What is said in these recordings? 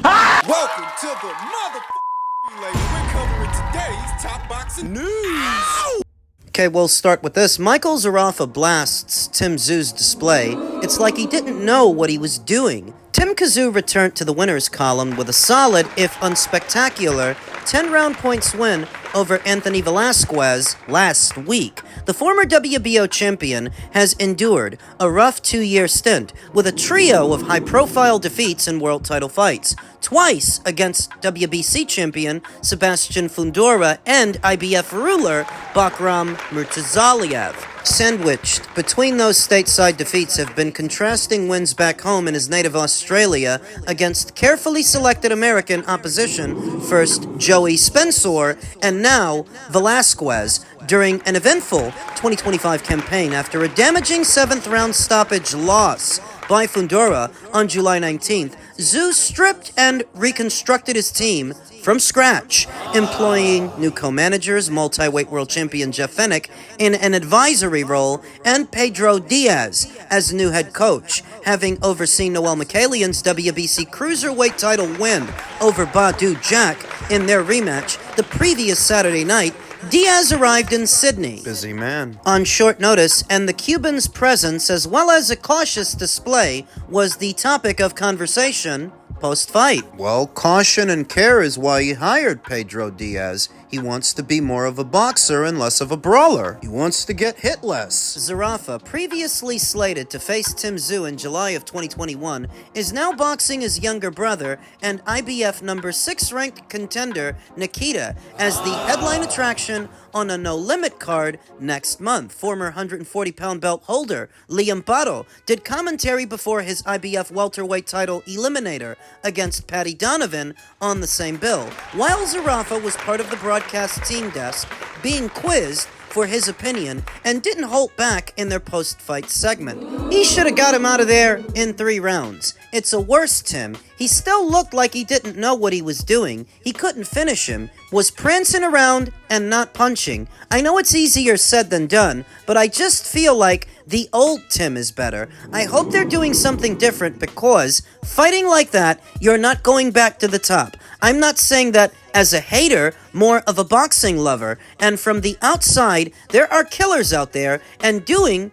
Welcome to the motherfucking relay. We're covering today's top boxing news. Okay, we'll start with this. Michael Zerafa blasts Tim Tszyu's display. It's like he didn't know what he was doing. Tim Tszyu returned to the winners column with a solid, if unspectacular, 10-round points win over Anthony Velasquez last week. The former WBO champion has endured a rough 2-year stint with a trio of high-profile defeats in world title fights, twice against WBC champion Sebastian Fundora and IBF ruler Bakram Murtazaliev. Sandwiched between those stateside defeats have been contrasting wins back home in his native Australia against carefully selected American opposition, first Joey Spencer and now Velasquez, during an eventful 2025 campaign after a damaging 7th-round stoppage loss by Fundora on July 19th. Tszyu stripped and reconstructed his team from scratch, employing new co-managers, multi-weight world champion Jeff Fennick in an advisory role, and Pedro Diaz as new head coach, having overseen Noel Mikhailian's WBC cruiserweight title win over Badu Jack in their rematch the previous Saturday night. Diaz arrived in Sydney, Busy man. on short notice, and the Cuban's presence, as well as a cautious display, was the topic of conversation post-fight. Well, caution and care is why he hired Pedro Diaz. He wants to be more of a boxer and less of a brawler. He wants to get hit less. Zerafa, previously slated to face Tim Tszyu in July of 2021, is now boxing his younger brother and IBF number 6 ranked contender Nikita as the headline attraction on a no-limit card next month. Former 140-pound belt holder Liam Botto did commentary before his IBF welterweight title eliminator against Paddy Donovan on the same bill, while Zerafa was part of the broadcast team desk being quizzed for his opinion and didn't hold back in their post-fight segment. He should have got him out of there in 3 rounds. It's a worse Tim. He still looked like he didn't know what he was doing. He couldn't finish him, was prancing around and not punching. I know it's easier said than done, but I just feel like the old Tim is better. I hope they're doing something different because fighting like that, you're not going back to the top. I'm not saying that as a hater, more of a boxing lover, and from the outside, there are killers out there, and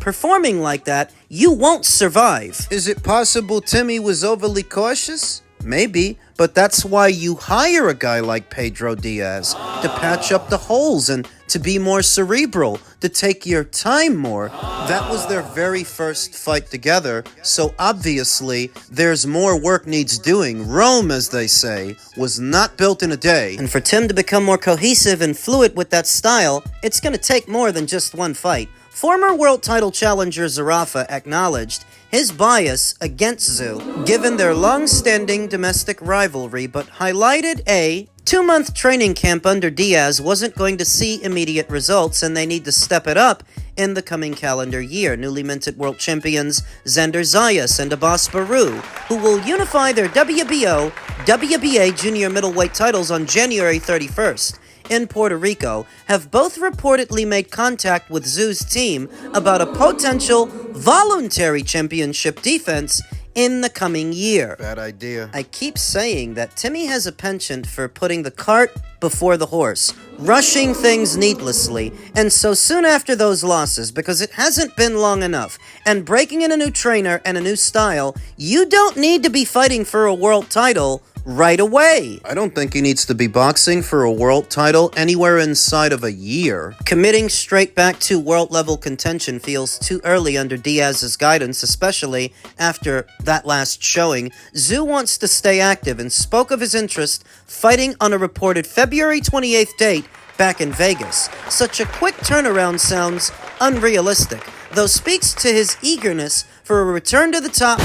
performing like that, you won't survive. Is it possible Timmy was overly cautious? Maybe, but that's why you hire a guy like Pedro Diaz, to patch up the holes and to be more cerebral, to take your time more. That was their very first fight together, so obviously there's more work needs doing. Rome, as they say, was not built in a day. And for Tim to become more cohesive and fluid with that style, it's going to take more than just one fight. Former world title challenger Zerafa acknowledged his bias against Tszyu, given their long-standing domestic rivalry, but highlighted a 2-month training camp under Diaz wasn't going to see immediate results, and they need to step it up in the coming calendar year. Newly minted world champions Xander Zayas and Abbas Baru, who will unify their WBO, WBA junior middleweight titles on January 31st. In Puerto Rico, have both reportedly made contact with Tszyu's team about a potential voluntary championship defense in the coming year. Bad idea. I keep saying that Timmy has a penchant for putting the cart before the horse, rushing things needlessly, and so soon after those losses, because it hasn't been long enough, and breaking in a new trainer and a new style, you don't need to be fighting for a world title right away. I don't think he needs to be boxing for a world title anywhere inside of a year. Committing straight back to world-level contention feels too early under Diaz's guidance, especially after that last showing. Tszyu wants to stay active and spoke of his interest fighting on a reported February 28th date back in Vegas. Such a quick turnaround sounds unrealistic, though speaks to his eagerness for a return to the top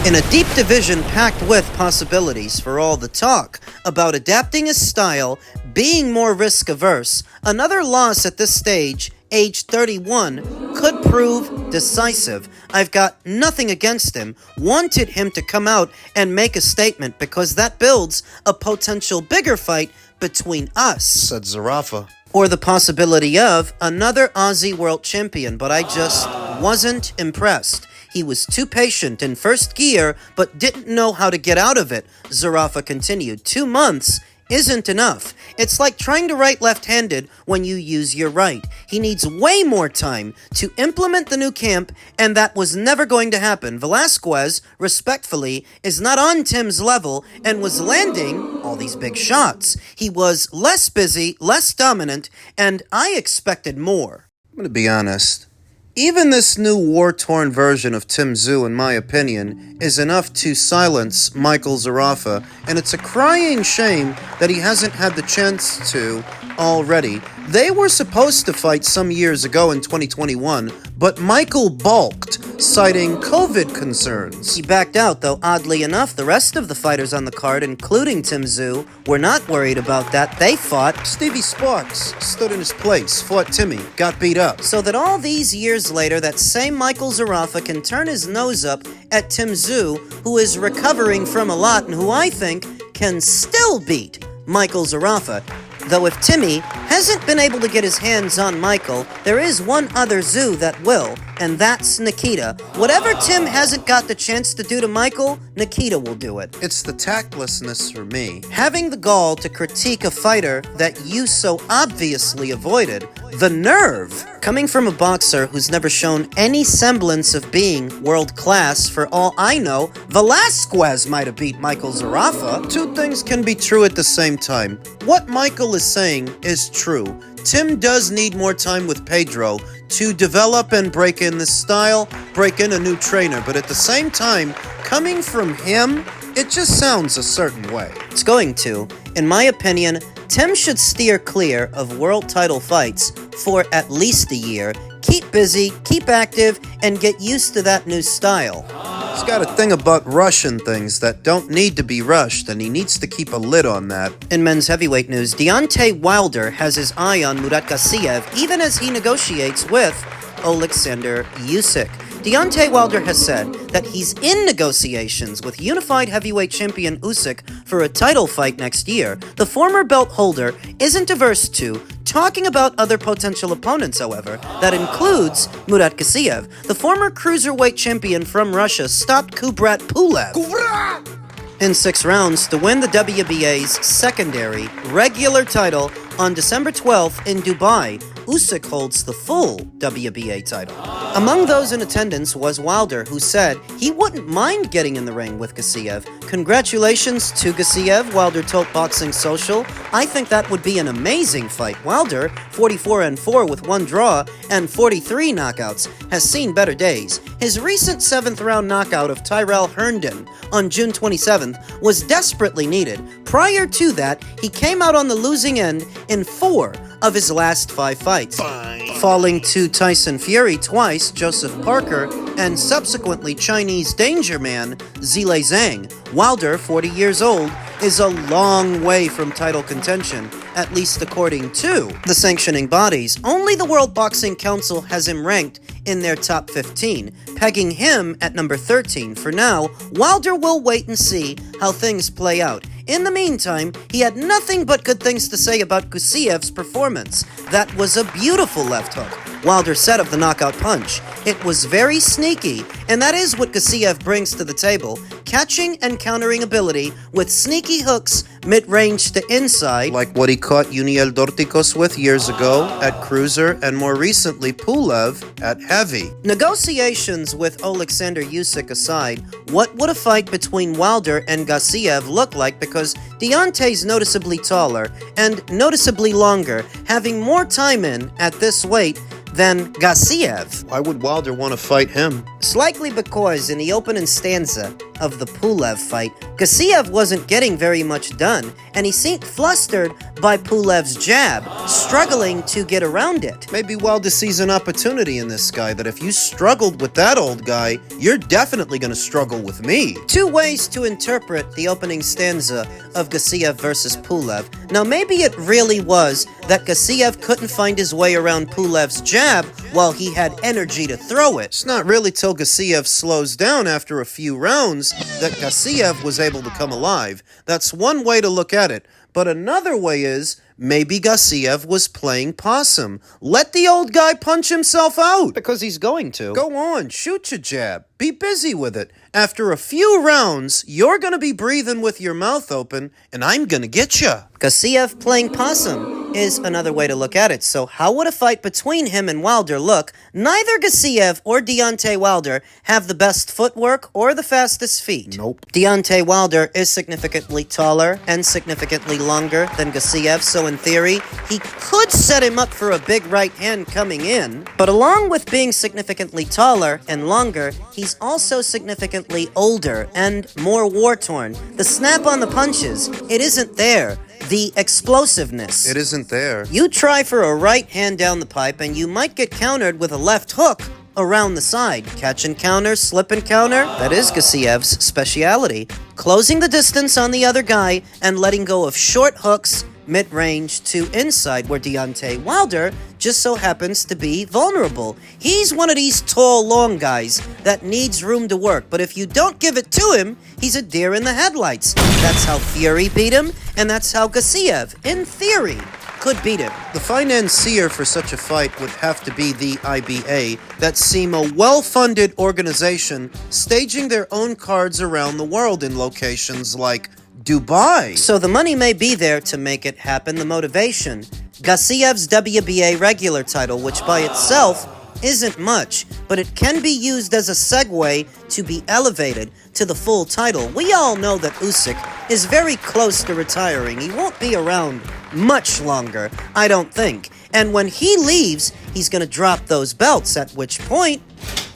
in a deep division packed with possibilities. For all the talk about adapting his style, being more risk-averse, another loss at this stage, age 31, could prove decisive. I've got nothing against him, wanted him to come out and make a statement because that builds a potential bigger fight between us, said Zerafa. or the possibility of another Aussie world champion, but I just wasn't impressed. He was too patient in first gear, but didn't know how to get out of it, Zerafa continued. 2 months isn't enough. It's like trying to write left-handed when you use your right. He needs way more time to implement the new camp, and that was never going to happen. Velasquez, respectfully, is not on Tim's level and was landing all these big shots. He was less busy, less dominant, and I expected more. I'm gonna be honest. Even this new war-torn version of Tszyu, in my opinion, is enough to silence Michael Zerafa, and it's a crying shame that he hasn't had the chance to already. They were supposed to fight some years ago in 2021, but Michael balked, citing COVID concerns. He backed out, though oddly enough, the rest of the fighters on the card, including Tszyu, were not worried about that. They fought. Stevie Sparks stood in his place, fought Timmy, got beat up. So that all these years later, that same Michael Zerafa can turn his nose up at Tszyu, who is recovering from a lot and who I think can still beat Michael Zerafa. Though if Timmy hasn't been able to get his hands on Michael, there is one other Zoo that will, and that's Nikita. Whatever Tim hasn't got the chance to do to Michael, Nikita will do it. It's the tactlessness for me. Having the gall to critique a fighter that you so obviously avoided, the nerve! Coming from a boxer who's never shown any semblance of being world-class, for all I know, Velasquez might have beat Michael Zerafa. Two things can be true at the same time. What Michael is saying is true. Tim does need more time with Pedro to develop and break in this style, break in a new trainer, but at the same time, coming from him, it just sounds a certain way. It's going to. In my opinion, Tim should steer clear of world title fights for at least a year. Keep busy, keep active, and get used to that new style. He's got a thing about Russian things that don't need to be rushed, and he needs to keep a lid on that. In men's heavyweight news, Deontay Wilder has his eye on Gassiev even as he negotiates with Alexander Usyk. Deontay Wilder has said that he's in negotiations with unified heavyweight champion Usyk for a title fight next year. The former belt holder isn't averse to talking about other potential opponents, however. That includes Gassiev. The former cruiserweight champion from Russia stopped Kubrat Pulev in 6 rounds to win the WBA's secondary regular title on December 12th in Dubai. Usyk holds the full WBA title. Among those in attendance was Wilder, who said he wouldn't mind getting in the ring with Gassiev. Congratulations to Gassiev, Wilder told Boxing Social. I think that would be an amazing fight. Wilder, 44-4 with 1 draw and 43 knockouts, has seen better days. His recent 7th-round knockout of Tyrell Herndon on June 27th was desperately needed. Prior to that, he came out on the losing end in 4 of his last 5 fights, falling to Tyson Fury twice, Joseph Parker, and subsequently Chinese danger man Zhilei Zhang. Wilder, 40 years old, is a long way from title contention, at least according to the sanctioning bodies. Only the World Boxing Council has him ranked in their top 15, pegging him at number 13. For now, Wilder will wait and see how things play out. In the meantime, he had nothing but good things to say about Gassiev's performance. That was a beautiful left hook. Wilder said of the knockout punch, "It was very sneaky," and that is what Gassiev brings to the table. Catching and countering ability with sneaky hooks mid-range to inside. Like what he caught Uniel Dorticos with years ago at cruiser, and more recently Pulev at heavy. Negotiations with Alexander Usyk aside, what would a fight between Wilder and Gassiev look like? Because Deontay's noticeably taller and noticeably longer, having more time in at this weight than Gassiev. Why would Wilder want to fight him? It's likely because in the opening stanza of the Pulev fight, Gassiev wasn't getting very much done, and he seemed flustered by Pulev's jab, struggling to get around it. Maybe Wilder sees an opportunity in this guy, that if you struggled with that old guy, you're definitely going to struggle with me. 2 ways to interpret the opening stanza of Gassiev versus Pulev. Now, maybe it really was that Gassiev couldn't find his way around Pulev's jab while he had energy to throw it. It's not really till Gassiev slows down after a few rounds that Gassiev was able to come alive. That's one way to look at it. But another way is, maybe Gassiev was playing possum. Let the old guy punch himself out. Because he's going to. Go on, shoot your jab. Be busy with it. After a few rounds, you're gonna be breathing with your mouth open, and I'm gonna get ya. Gassiev playing possum is another way to look at it. So how would a fight between him and Wilder look? Neither Gassiev or Deontay Wilder have the best footwork or the fastest feet. Nope. Deontay Wilder is significantly taller and significantly longer than Gassiev, so in theory, he could set him up for a big right hand coming in. But along with being significantly taller and longer, he's also significantly older and more war-torn. The snap on the punches, it isn't there. The explosiveness. It isn't there. You try for a right hand down the pipe and you might get countered with a left hook around the side. Catch and counter, slip and counter. That is Gassiev's speciality. Closing the distance on the other guy and letting go of short hooks, mid-range to inside, where Deontay Wilder just so happens to be vulnerable. He's one of these tall, long guys that needs room to work, but if you don't give it to him, he's a deer in the headlights. That's how Fury beat him, and that's how Gassiev, in theory, could beat him. The financier for such a fight would have to be the IBA, that seem a well-funded organization staging their own cards around the world in locations like Dubai. So the money may be there to make it happen, the motivation. Gassiev's WBA regular title, which by itself isn't much, but it can be used as a segue to be elevated to the full title. We all know that Usyk is very close to retiring. He won't be around much longer, I don't think. And when he leaves, he's going to drop those belts, at which point,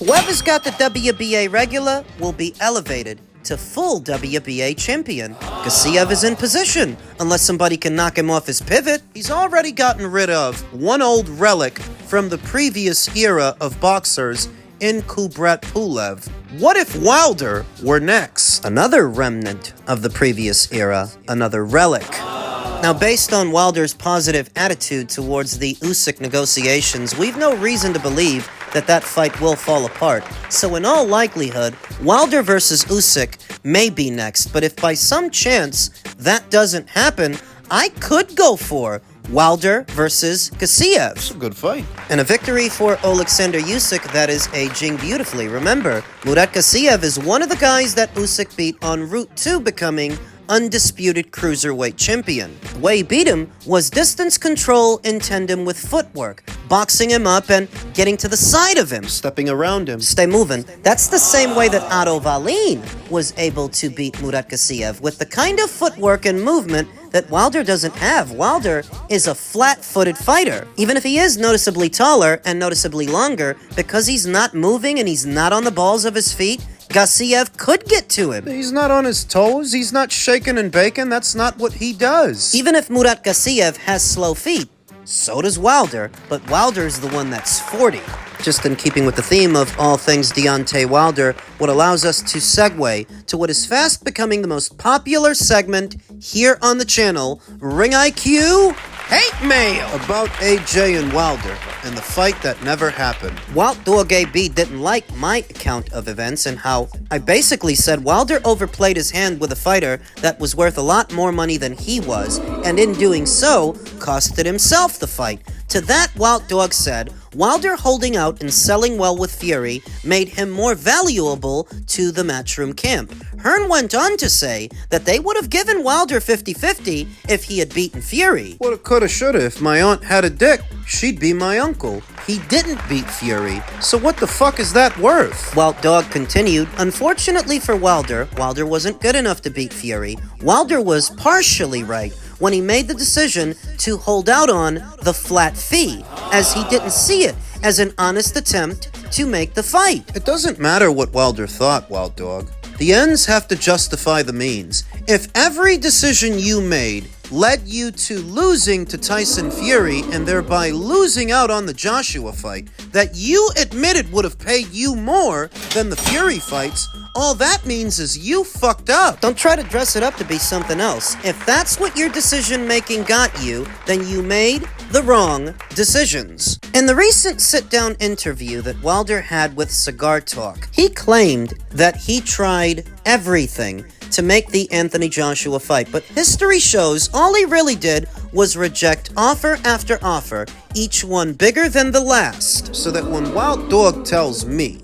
whoever's got the WBA regular will be elevated to full WBA champion. Gassiev is in position, unless somebody can knock him off his pivot. He's already gotten rid of one old relic from the previous era of boxers in Kubrat Pulev. What if Wilder were next? Another remnant of the previous era, another relic. Now, based on Wilder's positive attitude towards the Usyk negotiations, we've no reason to believe that fight will fall apart. So in all likelihood, Wilder versus Usyk may be next, but if by some chance that doesn't happen, I could go for Wilder versus Gassiev. It's a good fight. And a victory for Alexander Usyk that is aging beautifully. Remember, Murat Gassiev is one of the guys that Usyk beat en route to becoming undisputed cruiserweight champion. The way he beat him was distance control in tandem with footwork, boxing him up and getting to the side of him. Stepping around him. Stay moving. That's the same way that Otto Wallin was able to beat Murat Gassiev, with the kind of footwork and movement that Wilder doesn't have. Wilder is a flat-footed fighter. Even if he is noticeably taller and noticeably longer, because he's not moving and he's not on the balls of his feet, Gassiev could get to him. He's not on his toes. He's not shaking and baking. That's not what he does. Even if Murat Gassiev has slow feet, so does Wilder, but Wilder's the one that's 40. Just in keeping with the theme of all things Deontay Wilder, what allows us to segue to what is fast becoming the most popular segment here on the channel, Ring IQ Hate Mail! About AJ and Wilder and the fight that never happened. Walt Dog AB didn't like my account of events and how I basically said Wilder overplayed his hand with a fighter that was worth a lot more money than he was, and in doing so, costed himself the fight. To that, Walt Dog said, Wilder holding out and selling well with Fury made him more valuable to the Matchroom camp. Hearn went on to say that they would have given Wilder 50-50 if he had beaten Fury. Woulda, coulda, shoulda. If my aunt had a dick, she'd be my uncle. He didn't beat Fury, so what the fuck is that worth? Walt Dog continued, unfortunately for Wilder, Wilder wasn't good enough to beat Fury. Wilder was partially right when he made the decision to hold out on the flat fee, as he didn't see it as an honest attempt to make the fight. It doesn't matter what Wilder thought, Wild Dog. The ends have to justify the means. If every decision you made led you to losing to Tyson Fury and thereby losing out on the Joshua fight that you admitted would have paid you more than the Fury fights, all that means is you fucked up. Don't try to dress it up to be something else. If that's what your decision-making got you, then you made the wrong decisions. In the recent sit-down interview that Wilder had with Cigar Talk, he claimed that he tried everything to make the Anthony Joshua fight, but history shows all he really did was reject offer after offer, each one bigger than the last. So that when Wild Dog tells me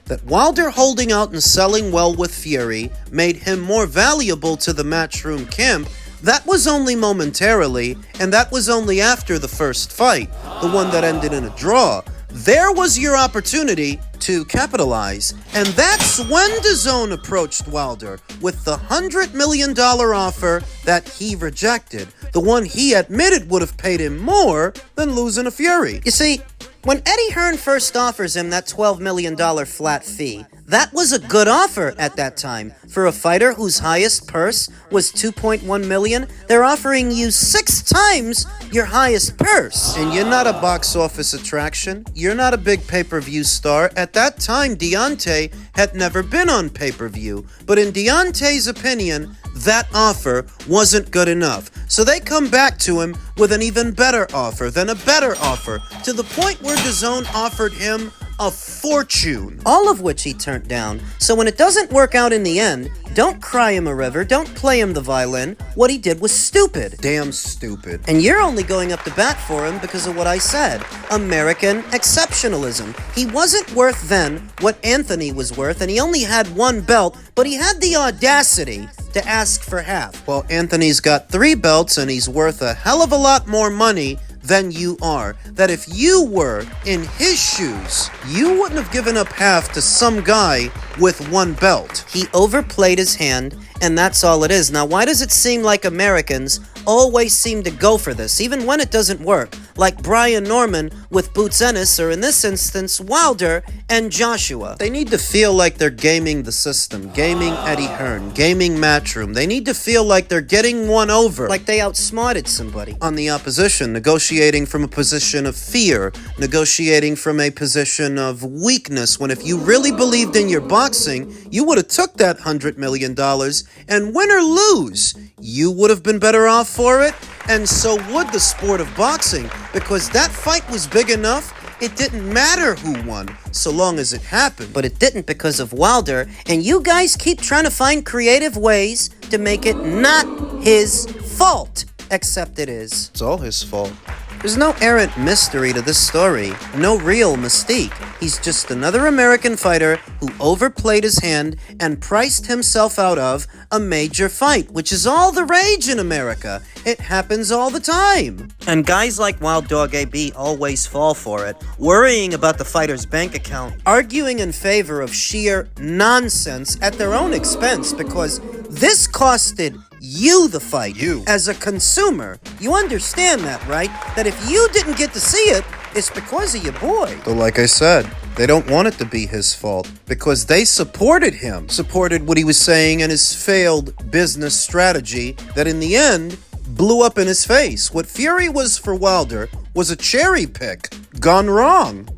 that Wilder holding out and selling well with Fury made him more valuable to the Matchroom camp, that was only momentarily, and that was only after the first fight, the one that ended in a draw. There was your opportunity to capitalize, and that's when DAZN approached Wilder with the $100 million offer that he rejected, the one he admitted would have paid him more than losing to Fury. You see, when Eddie Hearn first offers him that $12 million flat fee, that was a good offer at that time. For a fighter whose highest purse was $2.1 million, they're offering you 6 times your highest purse. And you're not a box office attraction. You're not a big pay-per-view star. At that time, Deontay had never been on pay-per-view. But in Deontay's opinion, that offer wasn't good enough. So they come back to him with an even better offer, then a better offer, to the point where DAZN offered him a fortune. All of which he turned down. So when it doesn't work out in the end, don't cry him a river, don't play him the violin. What he did was stupid. Damn stupid. And you're only going up to bat for him because of what I said. American exceptionalism. He wasn't worth then what Anthony was worth, and he only had 1 belt, but he had the audacity to ask for half. Well, Anthony's got 3 belts, and he's worth a hell of a lot more money than you are. That if you were in his shoes, you wouldn't have given up half to some guy with 1 belt. He overplayed his hand, and that's all it is. Now, why does it seem like Americans always seem to go for this, even when it doesn't work? Like Brian Norman with Boots Ennis, or in this instance, Wilder and Joshua. They need to feel like they're gaming the system, gaming Eddie Hearn, gaming Matchroom. They need to feel like they're getting one over. Like they outsmarted somebody. On the opposition, negotiating from a position of fear, negotiating from a position of weakness, when if you really believed in your boxing, you would have took that $100 million, and win or lose, you would have been better off for it, and so would the sport of boxing, because that fight was big enough, it didn't matter who won, so long as it happened. But it didn't because of Wilder, and you guys keep trying to find creative ways to make it not his fault. Except it is. It's all his fault. There's no errant mystery to this story, no real mystique. He's just another American fighter who overplayed his hand and priced himself out of a major fight, which is all the rage in America. It happens all the time. And guys like Wild Dog AB always fall for it, worrying about the fighter's bank account, arguing in favor of sheer nonsense at their own expense, because this costed you the fight. You. As a consumer. You understand that, right? That if you didn't get to see it, it's because of your boy. But like I said, they don't want it to be his fault, because they supported him, supported what he was saying and his failed business strategy that in the end blew up in his face. What Fury was for Wilder was a cherry pick gone wrong.